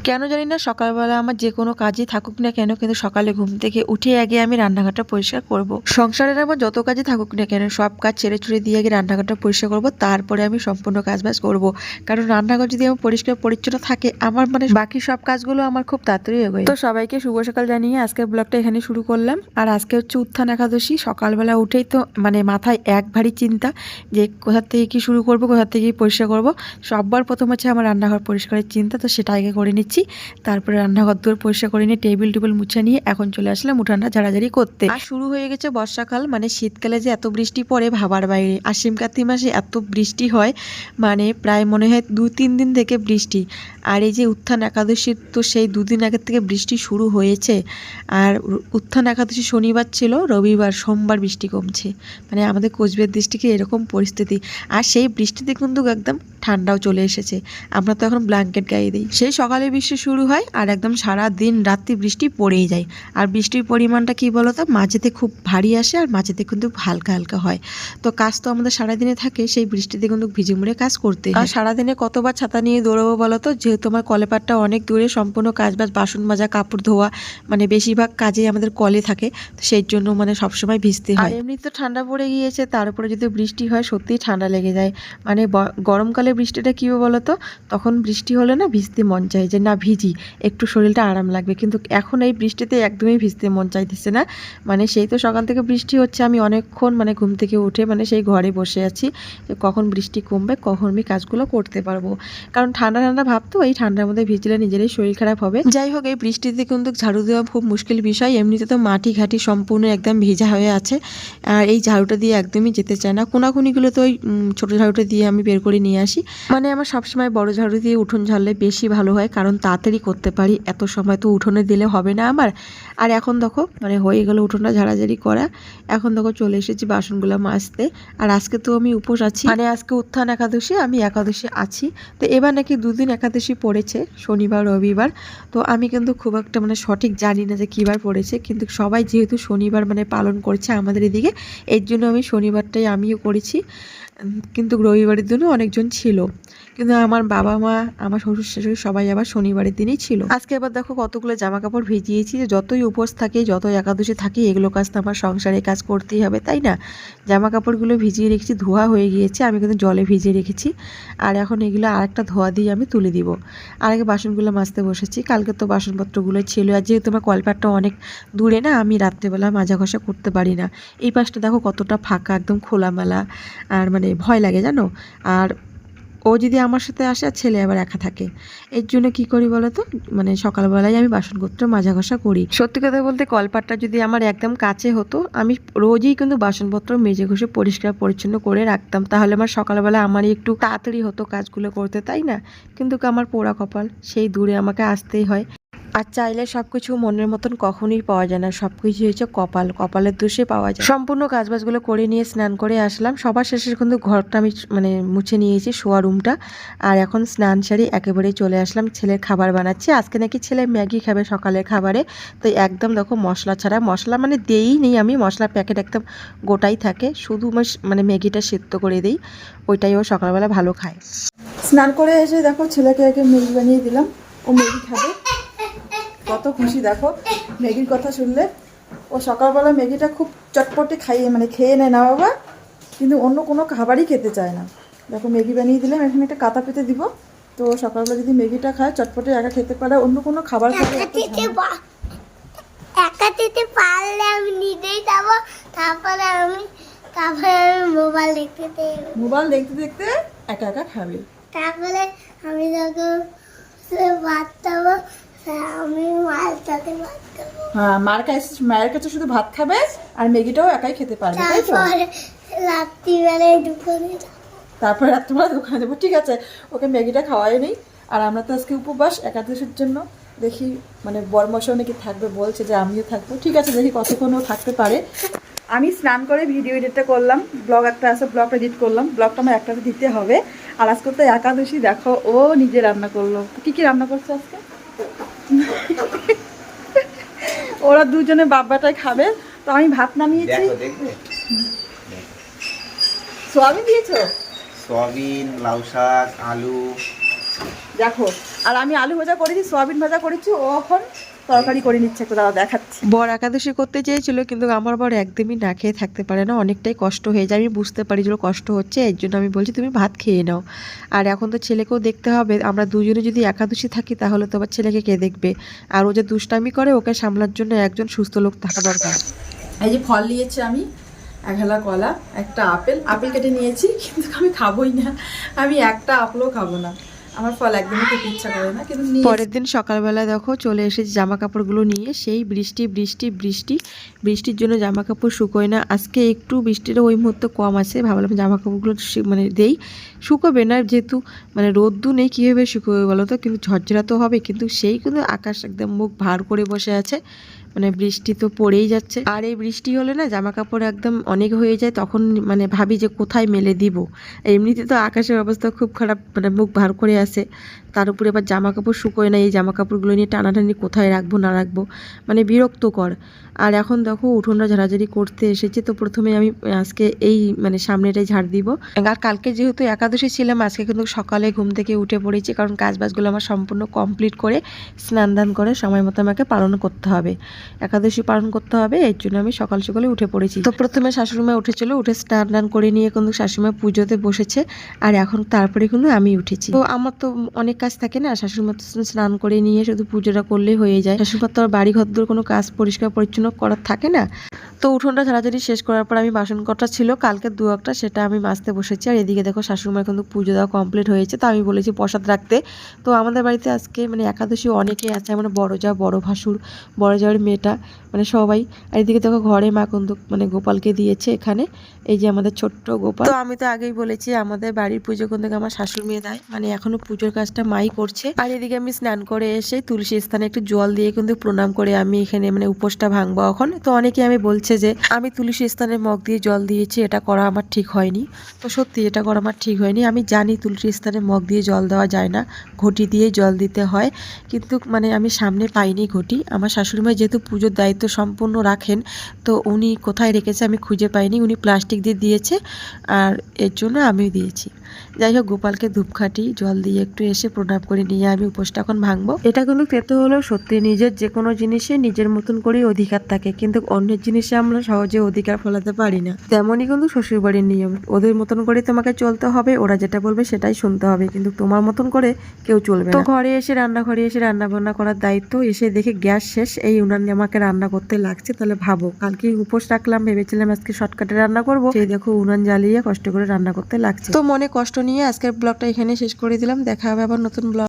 কেন জানি না সকালবেলা আমার যে কোনো কাজই থাকুক না কেন, কিন্তু সকালে ঘুম থেকে উঠে আগে আমি রান্নাঘরটা পরিষ্কার করব। সংসারের আমার যত কাজই থাকুক না কেন, সব কাজ ছেড়ে ছুড়ে দিয়ে আগে রান্নাঘরটা পরিষ্কার করব, তারপরে আমি সম্পূর্ণ কাজবাজ করব। কারণ রান্নাঘর যদি আমার পরিষ্কার পরিচ্ছন্ন থাকে, আমার মানে বাকি সব কাজগুলো আমার খুব তাড়াতাড়ি এগোয়। তো সবাইকে শুভ সকাল জানিয়ে আজকের ব্লগটা এখানে শুরু করলাম। আর আজকে হচ্ছে উত্থান একাদশী। সকালবেলা উঠেই তো মানে মাথায় এক ভারী চিন্তা যে কোথা থেকে কি শুরু করব, কোথা থেকে কি পরিষ্কার করব। সবার প্রথম হচ্ছে আমার রান্নাঘর পরিষ্কারের চিন্তা, তো সেটা আগে করে নিচ্ছি। তারপরে রান্নাঘর দূর পরিষ্কার করে নিয়ে টেবিল মুছে নিয়ে এখন চলে আসলাম উঠানটা ঝাড়াঝাড়ি করতে। আর শুরু হয়ে গেছে বর্ষাকাল, মানে শীতকালে যে এত বৃষ্টি পড়ে ভাবার বাইরে। আশ্বিন কার্তিক মাসে এত বৃষ্টি হয়, মানে প্রায় মনে হয় 2-3 দিন থেকে বৃষ্টি। আর এই যে উত্থান একাদশীর তো সেই 2 দিন আগের থেকে বৃষ্টি শুরু হয়েছে। আর উত্থান একাদশী শনিবার ছিল, রবিবার সোমবার বৃষ্টি কমছে। মানে আমাদের কোচবিহার ডিস্ট্রিক্টে এরকম পরিস্থিতি। আর সেই বৃষ্টিতে কিন্তু একদম ঠান্ডাও চলে এসেছে। আমরা তো এখন ব্ল্যাঙ্কেট গায়ে দিই। সেই সকালে বৃষ্টি শুরু হয় আর একদম সারা দিন রাত্রি বৃষ্টি পড়েই যায়। আর বৃষ্টির পরিমাণটা কি বলতো, মাঝেতে খুব ভারী আসে আর মাঝেতে কিন্তু হালকা হালকা হয়। তো কাজ তো আমাদের সারাদিনে থাকে, সেই বৃষ্টিতে কিন্তু ভিজে মুড়ে কাজ করতে হয়। আর সারাদিনে কতবার ছাতা নিয়ে দৌড়াবো বলতো, যেহেতু আমার কলেপাটটা অনেক দূরে, সম্পূর্ণ কাজবাজ বাসন মাজা কাপড় ধোয়া মানে বেশিরভাগ কাজেই আমাদের কলে থাকে, তো সেই জন্য মানে সবসময় ভিজতে হয়। এমনি তো ঠান্ডা পড়ে গিয়েছে, তার উপরে যদি বৃষ্টি হয় সত্যিই ঠান্ডা লেগে যায়। মানে গরমকালে বৃষ্টিটা কী বলতো, তখন বৃষ্টি হলে না ভিজতে মন চায় যে না ভিজি, একটু শরীরটা আরাম লাগবে। কিন্তু এখন এই বৃষ্টিতে একদমই ভিজতে মন চাইতেছে না। মানে সেই তো সকাল থেকে বৃষ্টি হচ্ছে, আমি অনেকক্ষণ মানে ঘুম থেকে উঠে মানে সেই ঘরে বসে আছি যে কখন বৃষ্টি কমবে, কখন আমি কাজগুলো করতে পারবো। কারণ ঠান্ডা ঠান্ডা ভাব তো, এই ঠান্ডার মধ্যে ভিজলে নিজেরই শরীর খারাপ হবে। যাই হোক, এই বৃষ্টিতে কিন্তু ঝাড়ু দেওয়া খুব মুশকিল বিষয়। এমনিতে তো মাটি ঘাটি সম্পূর্ণ একদম ভিজা হয়ে আছে, আর এই ঝাড়ুটা দিয়ে একদমই যেতে চায় না। কোনাকুনিগুলো তো ওই ছোটো ঝাড়ুটা দিয়ে আমি বের করে নিয়ে আসি। মানে আমার সবসময় বড় ঝাড়ু দিয়ে উঠোন ঝাড়লে বেশি ভালো হয়, কারণ তাড়াতাড়ি করতে পারি। এত সময় তো উঠোনে দিলে হবে না আমার। আর এখন দেখো মানে হয়ে গেল উঠোনটা ঝাড়াঝাড়ি করা। এখন দেখো চলে এসেছি বাসনগুলো মাজতে। আর আজকে তো আমি উপোস আছি, মানে আজকে উত্থান একাদশী, আমি একাদশী আছি। তো এবার নাকি 2 দিন একাদশী পড়েছে, শনিবার রবিবার। তো আমি কিন্তু খুব একটা মানে সঠিক জানি না যে কী বার পড়েছে, কিন্তু সবাই যেহেতু শনিবার মানে পালন করছে আমাদের এদিকে, এর জন্য আমি শনিবারটাই আমিও করেছি। কিন্তু রবিবারের দিনও অনেকজন ছিল, কিন্তু আমার বাবা মা আমার শ্বশুর শাশুড়ি সবাই আবার শনিবারের দিনই ছিল। আজকে এবার দেখো কতগুলো জামা কাপড় ভিজিয়েছি। যতই উপোস থাকে, যতই একাদশী থাকে, এগুলো কাজ তো আমার সংসারে কাজ করতেই হবে, তাই না? জামা কাপড়গুলো ভিজিয়ে রেখেছি, ধোয়া হয়ে গিয়েছে, আমি কিন্তু জলে ভিজিয়ে রেখেছি। আর এখন এগুলো আরেকটা ধোয়া দিয়ে আমি তুলে দিব। আর আগে বাসনগুলো মাজতে বসেছি, কালকে তো বাসনপত্রগুলো ছিল। আর যেহেতু আমার কলপাটটা অনেক দূরে না, আমি রাত্রেবেলা মাজা ঘষা করতে পারি না। এই পাশটা দেখো কতটা ফাঁকা, একদম খোলামেলা, আর মানে ভয় লাগে জানো। আর ও যদি আমার সাথে আসে আর ছেলে আবার একা থাকে, এর জন্য কি করি বলো তো, মানে সকালবেলায় আমি বাসনপত্র মাজা ঘষা করি। সত্যি কথা বলতে কলপাটটা যদি আমার একদম কাছে হতো, আমি রোজই কিন্তু বাসনপত্র মেজে ঘষে পরিষ্কার পরিচ্ছন্ন করে রাখতাম, তাহলে আমার সকালবেলা আমারই একটু তাড়াতাড়ি হতো কাজগুলো করতে, তাই না? কিন্তু আমার পোড়া কপাল, সেই দূরে আমাকে আসতেই হয়। আর চাইলে সবকিছু মনের মতন কখনোই পাওয়া যায় না, সবকিছু হচ্ছে কপাল, কপালের দোষে পাওয়া যায়। সম্পূর্ণ কাজবাজগুলো করে নিয়ে স্নান করে আসলাম। সবার শেষে কিন্তু ঘরটা আমি মানে মুছে নিয়েছি, শোয়া রুমটা। আর এখন স্নান সারি একেবারেই চলে আসলাম, ছেলের খাবার বানাচ্ছি। আজকে নাকি ছেলে ম্যাগি খাবে সকালের খাবারে। তো একদম দেখো মশলা ছাড়া, মশলা মানে দেই নেই আমি, মশলার প্যাকেট একদম গোটাই থাকে, শুধু মানে ম্যাগিটা সেদ্ধ করে দিই, ওইটাই ও সকালবেলা ভালো খায়। স্নান করে এসে দেখো ছেলেকে আগে ম্যাগি বানিয়ে দিলাম, ও ম্যাগি খাবে। কত খুশি দেখো ম্যাগির কথা শুনলে। ও সকালবেলা ম্যাগিটা খুব চটপটে খেয়ে নেয় না বাবা, কিন্তু অন্য কোনো খাবারই খেতে চায় না। দেখো ম্যাগি বানিয়ে দিলাম, এখানে একটা কাঁথা পেতে দিব। তো সকালবেলা যদি ম্যাগিটা খায়, চটপটে একা খেতে পারে, অন্য কোনো খাবার খেতে একা খেতে পারলে আমি নিজেই যাবো, তারপরে আমি মোবাইল দেখতে দেখতে একা একা খাবে। তারপরে আমি যখন ভাত খাবো, আমি মায়ের সাথে ভাত খাবো। হ্যাঁ, মায়ের কাছে শুধু ভাত খাবে, আর ম্যাগিটাও একাই খেতে পারবে, তাই তো? তারপরে রাত্রিবেলায় দোকানে যাবো। তারপরে রাত্রিবেলা দোকানে যাবো, ঠিক আছে। ওকে ম্যাগিটা খাওয়াই নেই। আর আমরা তো আজকে উপবাস একাদশীর জন্য, দেখি মানে বরমশাও নাকি থাকবে, বলছে যে আমিও থাকবো। ঠিক আছে, দেখি কতক্ষণ ও থাকতে পারে। আমি স্নান করে ভিডিও এডিটটা করলাম, ব্লগ একটা আছে, ব্লগটা এডিট করলাম। ব্লগটা আমার একটাতে দিতে হবে। আর আজকে তো একাদশী, দেখো ও নিজে রান্না করলো। কি কি রান্না করছে আজকে? ওরা দুজনে বাব্বাটাই খাবে। তো আমি ভাত নামিয়েছি। সোয়াবিন দিয়েছো? সয়াবিন, লাউ শাক, আলু। দেখো। আর আমি আলু ভাজা করেছি, সয়াবিন ভাজা করেছি, ও এখন তরকারি করে নিচ্ছে, একটু দাদা দেখাচ্ছি। বর একাদশী করতে চেয়েছিল, কিন্তু আমার বর একদমই না খেয়ে থাকতে পারে না, অনেকটাই কষ্ট হয়ে যায়। আমি বুঝতে পারি যে ওর কষ্ট হচ্ছে, এর জন্য আমি বলছি তুমি ভাত খেয়ে নাও। আর এখন তো ছেলেকেও দেখতে হবে, আমরা দুজনে যদি একাদশী থাকি তাহলে তো আবার ছেলেকে কে দেখবে। আর ও যে দুষ্টামি করে, ওকে সামলার জন্য একজন সুস্থ লোক থাকা দরকার। এই যে ফল নিয়েছি আমি, এক হেলা কলা, একটা আপেল কেটে নিয়েছি, কিন্তু আমি খাবোই না, আমি একটা আপেলও খাবো না, আমার ফল একদমই খেতে ইচ্ছা করে না, কিন্তু পরের দিন সকালবেলা দেখো চলে এসেছি জামা কাপড়গুলো নিয়ে। সেই বৃষ্টির জন্য জামা কাপড় শুকোয় না। আজকে একটু বৃষ্টিটা ওই মুহূর্তে কম আছে, ভাবলাম জামা কাপড়গুলো মানে দেই, শুকোবে না যেহেতু মানে রোদ্দু নেই, কীভাবে শুকোবে বলো তো। কিন্তু ঝরঝরা তো হবে, কিন্তু সেই কিন্তু আকাশ একদম মুখ ভার করে বসে আছে, মানে বৃষ্টি তো পড়েই যাচ্ছে। আর এই বৃষ্টি হলে না জামা কাপড় একদম অনেক হয়ে যায়, তখন মানে ভাবি যে কোথায় মেলে দিব। এমনিতে তো আকাশের অবস্থা খুব খারাপ, মানে মুখ ভার করে আছে, তার উপরে আবার জামা কাপড় শুকোয় না। এই জামা কাপড়গুলো নিয়ে টানাটানি কোথায় রাখবো না রাখবো, মানে বিরক্তকর। আর এখন দেখো উঠোনটা ঝাড়াঝাড়ি করতে এসেছে, তো প্রথমে আমি আজকে এই মানে সামনেটাই ঝাড় দিব। আর কালকে যেহেতু একাদশী ছিলাম, আজকে কিন্তু সকালে ঘুম থেকে উঠে পড়েছি, কারণ কাজবাজগুলো আমার সম্পূর্ণ কমপ্লিট করে স্নান দান করে সময় মতো আমাকে পালন করতে হবে, একাদশী পালন করতে হবে। এর জন্য আমি সকাল সকালে উঠে পড়েছি। তো প্রথমে শাশুড়িমা উঠেছিল, উঠে স্নান দান করে নিয়ে কিন্তু শাশুড়িমা পুজোতে বসেছে, আর এখন তারপরে কিন্তু আমি উঠেছি। তো আমার তো অনেক কাজ থাকে না, শাশুড়িমা তো স্নান করে নিয়ে শুধু পুজোটা করলেই হয়ে যায়। শাশুড়িমার তো আর বাড়ি ঘরদোর কোনো কাজ পরিষ্কার পরিচ্ছন্ন করার থাকে না। তো উঠোনটা ঝাড়াঝাড়ি শেষ করার পর আমি বাসন কটা ছিল কালকে দু একটা, সেটা আমি মাজতে বসেছি। আর এদিকে দেখো শাশুড়িমার কিন্তু পুজো দেওয়া কমপ্লিট হয়েছে, তো আমি বলেছি প্রসাদ রাখতে। তো আমাদের বাড়িতে আজকে মানে একাদশী অনেকেই আছে, মানে বড় যা, বড় ভাসুর, বড় যাওয়ার মেয়েটা, মানে সবাই। আর এদিকে দেখো ঘরে মা কিন্তু মানে গোপালকে দিয়েছে এখানে, এই যে আমাদের ছোট্ট গোপাল। তো আমি তো আগেই বলেছি আমাদের বাড়ির পুজো কিন্তু আমার শাশুড়ি মেয়ে দেয়, মানে এখনো পুজোর কাজটা মাই করছে। আর এদিকে আমি স্নান করে এসে তুলসী স্থানে একটু জল দিয়ে কিন্তু প্রণাম করে আমি এখানে মানে উপোসটা ভাঙবো এখন। তো অনেকে আমি বলছে যে আমি তুলসী স্থানে মগ দিয়ে জল দিয়েছি, এটা করা আমার ঠিক হয়নি। তো সত্যি এটা করা আমার ঠিক হয়নি। আমি জানি তুলসী স্থানে মগ দিয়ে জল দেওয়া যায় না, ঘটি দিয়ে জল দিতে হয়, কিন্তু মানে আমি সামনে পাইনি ঘটি। আমার শাশুড়ি মা যেহেতু পুজোর দায়িত্ব সম্পূর্ণ রাখেন, তো উনি কোথায় রেখেছে আমি খুঁজে পাইনি, উনি প্লাস্টিক দিয়ে দিয়েছে, আর এর জন্য আমিও দিয়েছি। যাই হোক, গোপালকে ধূপকাঠি জল দিয়ে একটু এসে প্রণাম করে নিয়ে আমি উপোসটা এখন ভাঙবো। এটা কিন্তু তেতো হলেও সত্যি, নিজের যে কোনো জিনিসে নিজের মতন করেই অধিকার থাকে, কিন্তু অন্যের জিনিসে আমরা সহজে অধিকার ফলাতে পারি না। তেমনই কিন্তু শ্বশুরবাড়ির নিয়ম, ওদের মতন করে তোমাকে চলতে হবে, ওরা যেটা বলবে সেটাই শুনতে হবে, কিন্তু তোমার মতন করে কেউ চলবে না। তো ঘরে এসে রান্না বান্না করার দায়িত্ব, এসে দেখে গ্যাস শেষ, এই উনান আমাকে রান্না করতে লাগছে। তাহলে ভাবো, কালকে উপোস রাখলাম, ভেবেছিলাম আজকে শর্টকাটে রান্না করবো, সেই দেখো উনান জ্বালিয়ে কষ্ট করে রান্না করতে লাগছে। তো মনে কষ্ট নিয়ে আজকের ব্লগটা এখানে শেষ করে দিলাম, দেখা হবে আবার নতুন ব্লগ।